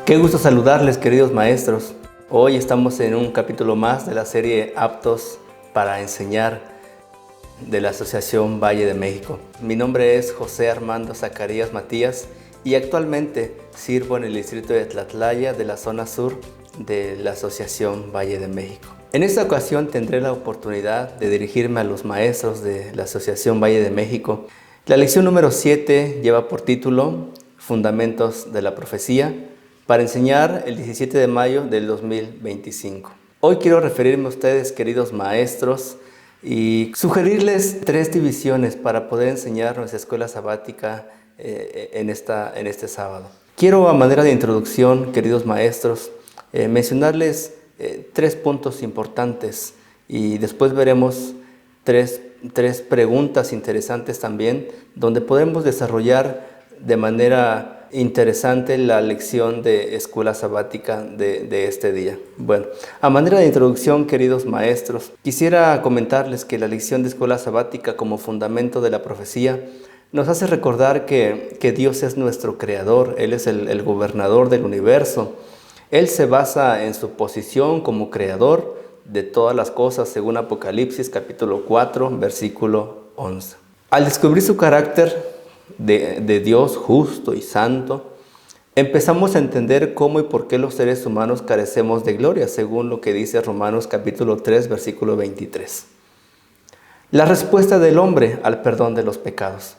Qué gusto saludarles, queridos maestros. Hoy estamos en un capítulo más de la serie Aptos para Enseñar de la Asociación Valle de México. Mi nombre es José Armando Zacarías Matías y actualmente sirvo en el distrito de Tlatlaya de la zona sur de la Asociación Valle de México. En esta ocasión tendré la oportunidad de dirigirme a los maestros de la Asociación Valle de México. La lección número 7 lleva por título Fundamentos de la Profecía, para enseñar el 17 de mayo del 2025. Hoy quiero referirme a ustedes, queridos maestros, y sugerirles 3 divisiones para poder enseñar nuestra escuela sabática en este sábado. Quiero, a manera de introducción, queridos maestros, mencionarles 3 puntos importantes y después veremos tres preguntas interesantes también, donde podemos desarrollar de manera interesante la lección de escuela sabática de este día. Bueno, a manera de introducción, queridos maestros, quisiera comentarles que la lección de escuela sabática como fundamento de la profecía nos hace recordar que Dios es nuestro creador, Él es el gobernador del universo. Él se basa en su posición como creador de todas las cosas, según Apocalipsis capítulo 4, versículo 11. Al descubrir su carácter de Dios justo y santo, empezamos a entender cómo y por qué los seres humanos carecemos de gloria, según lo que dice Romanos capítulo 3, versículo 23. La respuesta del hombre al perdón de los pecados.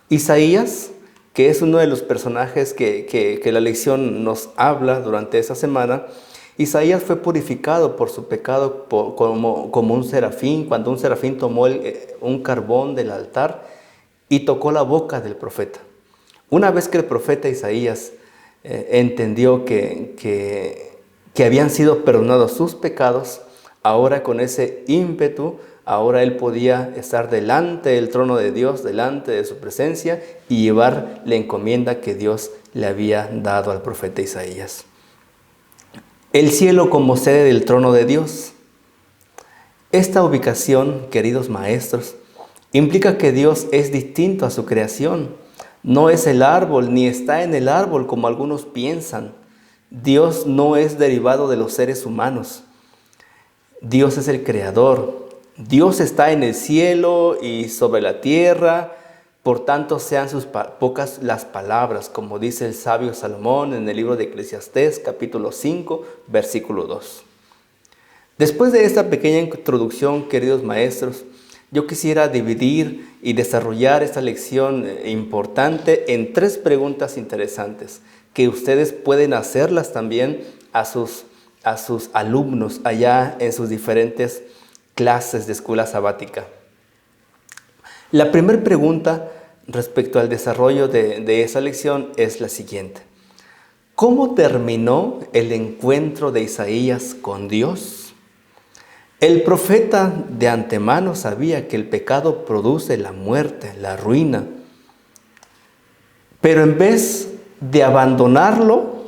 Isaías, que es uno de los personajes que la lección nos habla durante esa semana, Isaías fue purificado por su pecado como un serafín, cuando un serafín tomó un carbón del altar y tocó la boca del profeta. Una vez que el profeta Isaías entendió que habían sido perdonados sus pecados, ahora con ese ímpetu, ahora él podía estar delante del trono de Dios, delante de su presencia y llevar la encomienda que Dios le había dado al profeta Isaías. El cielo como sede del trono de Dios. Esta ubicación, queridos maestros, implica que Dios es distinto a su creación. No es el árbol, ni está en el árbol como algunos piensan. Dios no es derivado de los seres humanos. Dios es el creador. Dios está en el cielo y sobre la tierra. Por tanto, sean pocas las palabras, como dice el sabio Salomón en el libro de Eclesiastés, capítulo 5, versículo 2. Después de esta pequeña introducción, queridos maestros, yo quisiera dividir y desarrollar esta lección importante en 3 preguntas interesantes que ustedes pueden hacerlas también a sus alumnos allá en sus diferentes clases de escuela sabática. La primera pregunta respecto al desarrollo de esa lección es la siguiente. ¿Cómo terminó el encuentro de Isaías con Dios? El profeta de antemano sabía que el pecado produce la muerte, la ruina. Pero en vez de abandonarlo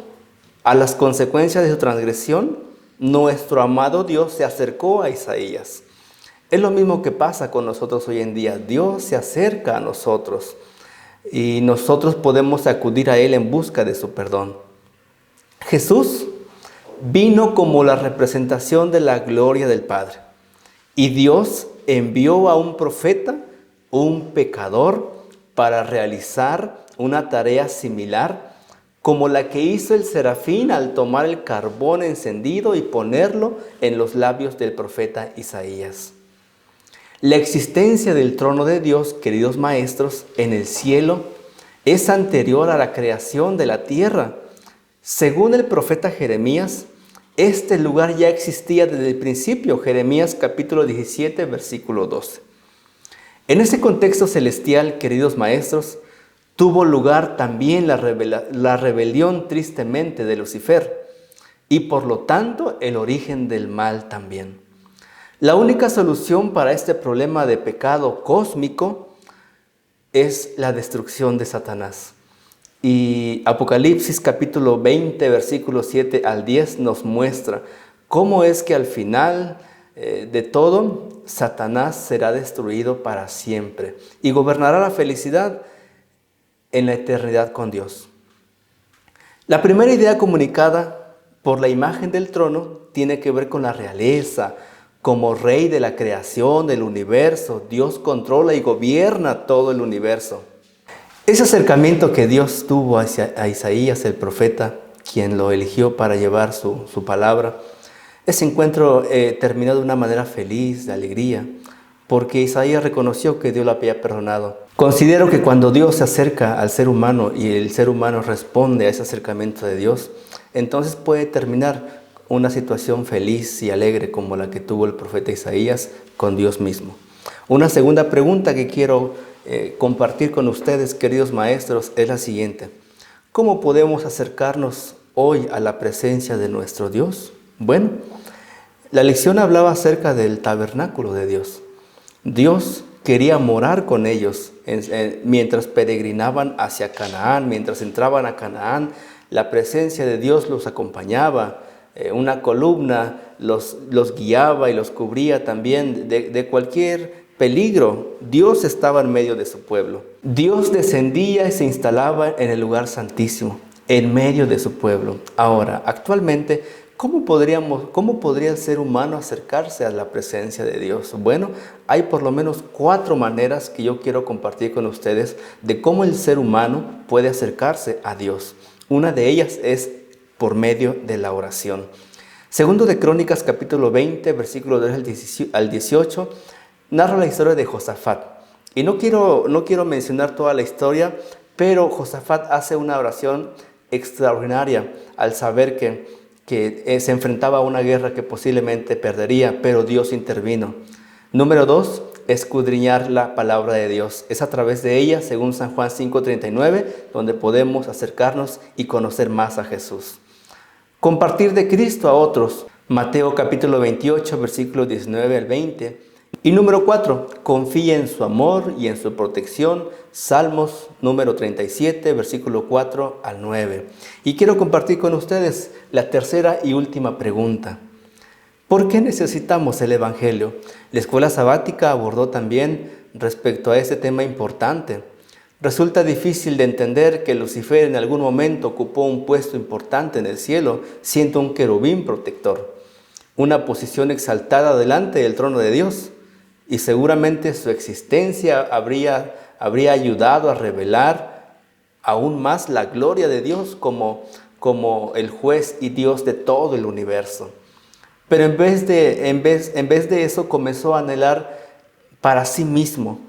a las consecuencias de su transgresión, nuestro amado Dios se acercó a Isaías. Es lo mismo que pasa con nosotros hoy en día. Dios se acerca a nosotros y nosotros podemos acudir a Él en busca de su perdón. Jesús vino como la representación de la gloria del Padre. Y Dios envió a un profeta, un pecador, para realizar una tarea similar como la que hizo el serafín al tomar el carbón encendido y ponerlo en los labios del profeta Isaías. La existencia del trono de Dios, queridos maestros, en el cielo es anterior a la creación de la tierra. Según el profeta Jeremías, este lugar ya existía desde el principio, Jeremías capítulo 17, versículo 12. En ese contexto celestial, queridos maestros, tuvo lugar también la rebelión tristemente de Lucifer y por lo tanto el origen del mal también. La única solución para este problema de pecado cósmico es la destrucción de Satanás. Y Apocalipsis capítulo 20, versículos 7 al 10 nos muestra cómo es que al final de todo, Satanás será destruido para siempre y gobernará la felicidad en la eternidad con Dios. La primera idea comunicada por la imagen del trono tiene que ver con la realeza. Como rey de la creación, del universo, Dios controla y gobierna todo el universo. Ese acercamiento que Dios tuvo a Isaías, el profeta, quien lo eligió para llevar su palabra, ese encuentro terminó de una manera feliz, de alegría, porque Isaías reconoció que Dios lo había perdonado. Considero que cuando Dios se acerca al ser humano y el ser humano responde a ese acercamiento de Dios, entonces puede terminar una situación feliz y alegre como la que tuvo el profeta Isaías con Dios mismo. Una segunda pregunta que quiero compartir con ustedes, queridos maestros, es la siguiente. ¿Cómo podemos acercarnos hoy a la presencia de nuestro Dios? Bueno, la lección hablaba acerca del tabernáculo de Dios. Dios quería morar con ellos mientras peregrinaban hacia Canaán, mientras entraban a Canaán, la presencia de Dios los acompañaba. Una columna los guiaba y los cubría también de cualquier peligro. Dios estaba en medio de su pueblo. Dios descendía y se instalaba en el lugar santísimo, en medio de su pueblo. Ahora, actualmente, ¿cómo podría el ser humano acercarse a la presencia de Dios? Bueno, hay por lo menos 4 maneras que yo quiero compartir con ustedes de cómo el ser humano puede acercarse a Dios. Una de ellas es por medio de la oración. Segundo de Crónicas, capítulo 20, versículo 2 al 18, narra la historia de Josafat. Y no quiero mencionar toda la historia, pero Josafat hace una oración extraordinaria al saber que se enfrentaba a una guerra que posiblemente perdería, pero Dios intervino. Número 2, escudriñar la palabra de Dios. Es a través de ella, según San Juan 5:39, donde podemos acercarnos y conocer más a Jesús. Compartir de Cristo a otros. Mateo capítulo 28, versículos 19 al 20. Y número 4, confía en su amor y en su protección. Salmos número 37, versículo 4 al 9. Y quiero compartir con ustedes la tercera y última pregunta. ¿Por qué necesitamos el Evangelio? La escuela sabática abordó también respecto a este tema importante. Resulta difícil de entender que Lucifer en algún momento ocupó un puesto importante en el cielo, siendo un querubín protector, una posición exaltada delante del trono de Dios. Y seguramente su existencia habría ayudado a revelar aún más la gloria de Dios como el juez y Dios de todo el universo. Pero en vez de eso comenzó a anhelar para sí mismo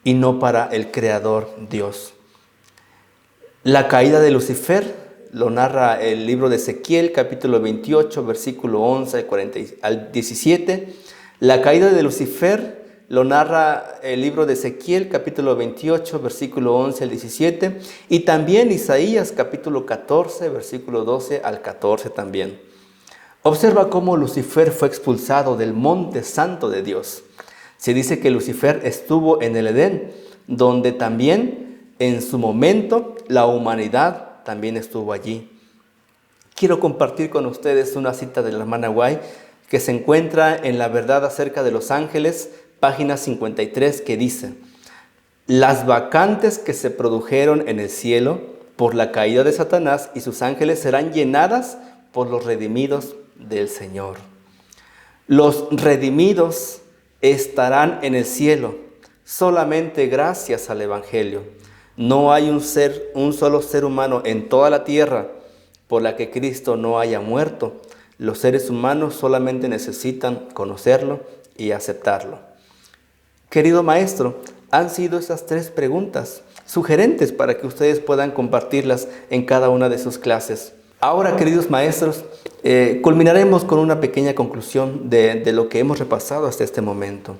y no para el Creador Dios. La caída de Lucifer lo narra el libro de Ezequiel, capítulo 28, versículo 11 al 17. La caída de Lucifer lo narra el libro de Ezequiel, capítulo 28, versículo 11 al 17. Y también Isaías, capítulo 14, versículo 12 al 14 también. Observa cómo Lucifer fue expulsado del monte santo de Dios. Se dice que Lucifer estuvo en el Edén, donde también en su momento la humanidad también estuvo allí. Quiero compartir con ustedes una cita de la hermana White que se encuentra en La verdad acerca de los ángeles, página 53, que dice: las vacantes que se produjeron en el cielo por la caída de Satanás y sus ángeles serán llenadas por los redimidos del Señor. Los redimidos estarán en el cielo solamente gracias al Evangelio. No hay un solo ser humano en toda la tierra por la que Cristo no haya muerto. Los seres humanos solamente necesitan conocerlo y aceptarlo. Querido maestro, han sido esas 3 preguntas sugerentes para que ustedes puedan compartirlas en cada una de sus clases. Ahora, queridos maestros, culminaremos con una pequeña conclusión de lo que hemos repasado hasta este momento.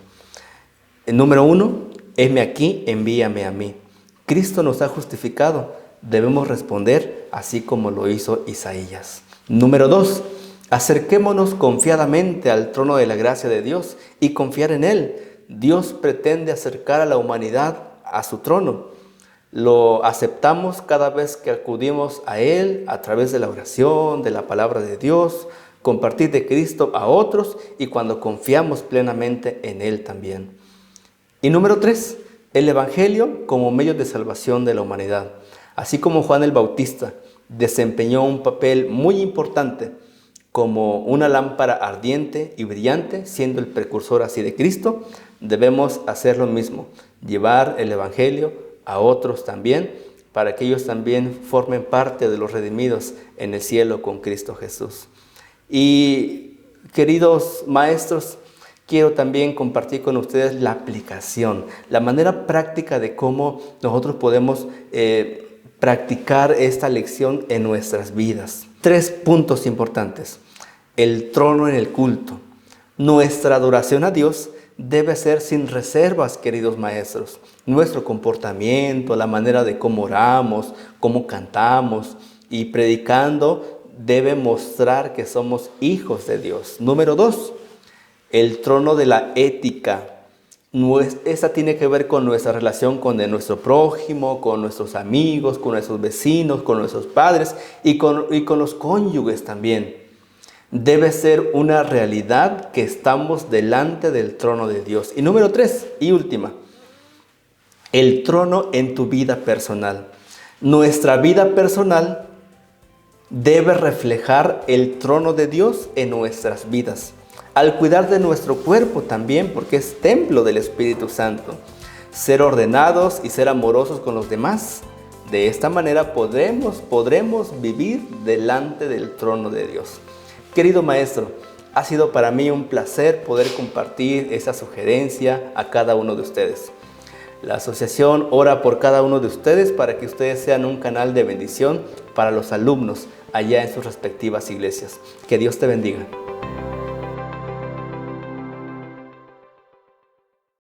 Número 1, heme aquí, envíame a mí. Cristo nos ha justificado, debemos responder así como lo hizo Isaías. Número 2, acerquémonos confiadamente al trono de la gracia de Dios y confiar en Él. Dios pretende acercar a la humanidad a su trono. Lo aceptamos cada vez que acudimos a Él a través de la oración, de la palabra de Dios, compartir de Cristo a otros y cuando confiamos plenamente en Él también. Y número 3, el Evangelio como medio de salvación de la humanidad. Así como Juan el Bautista desempeñó un papel muy importante como una lámpara ardiente y brillante, siendo el precursor así de Cristo. Debemos hacer lo mismo, llevar el Evangelio a otros también, para que ellos también formen parte de los redimidos en el cielo con Cristo Jesús. Y queridos maestros, quiero también compartir con ustedes la aplicación, la manera práctica de cómo nosotros podemos practicar esta lección en nuestras vidas. 3 puntos importantes. El trono en el culto. Nuestra adoración a Dios debe ser sin reservas, queridos maestros. Nuestro comportamiento, la manera de cómo oramos, cómo cantamos y predicando debe mostrar que somos hijos de Dios. Número 2, el trono de la ética. Esa tiene que ver con nuestra relación con nuestro prójimo, con nuestros amigos, con nuestros vecinos, con nuestros padres y con los cónyuges también. Debe ser una realidad que estamos delante del trono de Dios. Y número 3 y última, el trono en tu vida personal. Nuestra vida personal debe reflejar el trono de Dios en nuestras vidas. Al cuidar de nuestro cuerpo también, porque es templo del Espíritu Santo. Ser ordenados y ser amorosos con los demás. De esta manera podremos vivir delante del trono de Dios. Querido maestro, ha sido para mí un placer poder compartir esa sugerencia a cada uno de ustedes. La asociación ora por cada uno de ustedes para que ustedes sean un canal de bendición para los alumnos allá en sus respectivas iglesias. Que Dios te bendiga.